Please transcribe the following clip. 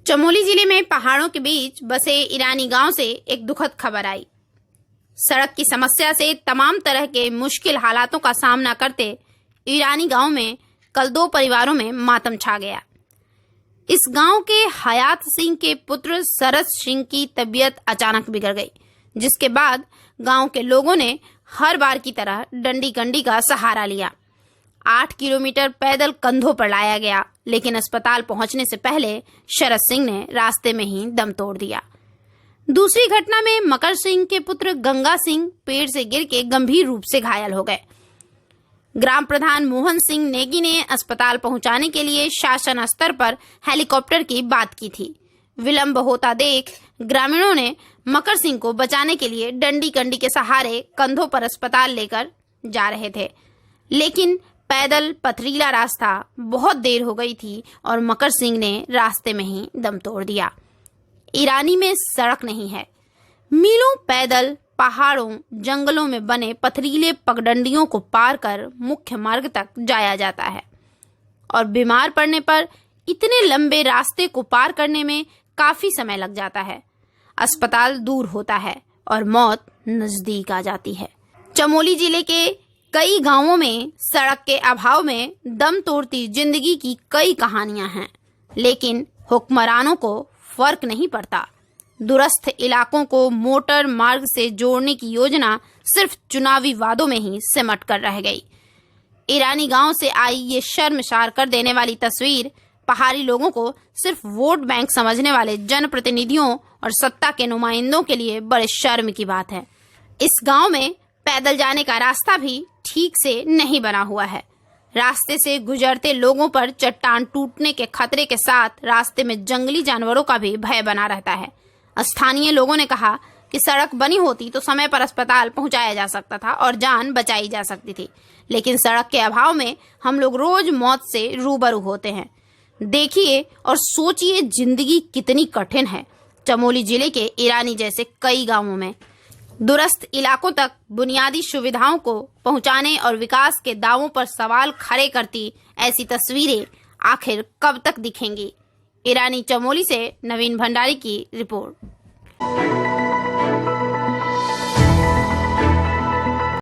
चमोली जिले में पहाड़ों के बीच बसे ईरानी गांव से एक दुखद खबर आई। सड़क की समस्या से तमाम तरह के मुश्किल हालातों का सामना करते ईरानी गांव में कल 2 परिवारों में मातम छा गया। इस गांव के हयात सिंह के पुत्र सरस सिंह की तबीयत अचानक बिगड़ गई, जिसके बाद गांव के लोगों ने हर बार की तरह डंडी कंडी का सहारा लिया। 8 किलोमीटर पैदल कंधों पर लाया गया, लेकिन अस्पताल पहुंचने से पहले शरद सिंह ने रास्ते में ही दम तोड़ दिया। दूसरी घटना में मकर सिंह के पुत्र गंगा सिंह पेड़ से गिर के गंभीर रूप से घायल हो गए। ग्राम प्रधान मोहन सिंह नेगी ने अस्पताल पहुंचाने के लिए शासन स्तर पर हेलीकॉप्टर की बात की थी। विलंब होता देख ग्रामीणों ने मकर सिंह को बचाने के लिए डंडी कंडी के सहारे कंधों पर अस्पताल लेकर जा रहे थे, लेकिन पैदल पथरीला रास्ता बहुत देर हो गई थी और मकर सिंह ने रास्ते में ही दम तोड़ दिया। ईरानी में सड़क नहीं है। मीलों पैदल पहाड़ों जंगलों में बने पथरीले पगडंडियों को पार कर मुख्य मार्ग तक जाया जाता है और बीमार पड़ने पर इतने लंबे रास्ते को पार करने में काफी समय लग जाता है। अस्पताल दूर होता है और मौत नजदीक आ जाती है। चमोली जिले के कई गांवों में सड़क के अभाव में दम तोड़ती जिंदगी की कई कहानियां हैं, लेकिन हुक्मरानों को फर्क नहीं पड़ता। दूरस्थ इलाकों को मोटर मार्ग से जोड़ने की योजना सिर्फ चुनावी वादों में ही सिमट कर रह गई। ईरानी गांव से आई ये शर्मसार कर देने वाली तस्वीर पहाड़ी लोगों को सिर्फ वोट बैंक समझने वाले जनप्रतिनिधियों और सत्ता के नुमाइंदों के लिए बड़े शर्म की बात है। इस गांव में पैदल जाने का रास्ता भी ठीक से नहीं बना हुआ है। रास्ते से गुजरते लोगों पर चट्टान टूटने के खतरे के साथ रास्ते में जंगली जानवरों का भी भय बना रहता है। स्थानीय लोगों ने कहा कि सड़क बनी होती तो समय पर अस्पताल पहुंचाया जा सकता था और जान बचाई जा सकती थी, लेकिन सड़क के अभाव में हम लोग रोज मौत से रूबरू होते हैं। देखिए और सोचिए जिंदगी कितनी कठिन है। चमोली जिले के ईरानी जैसे कई गांवों में दूरस्थ इलाकों तक बुनियादी सुविधाओं को पहुंचाने और विकास के दावों पर सवाल खड़े करती ऐसी तस्वीरें आखिर कब तक दिखेंगी। ईरानी चमोली से नवीन भंडारी की रिपोर्ट।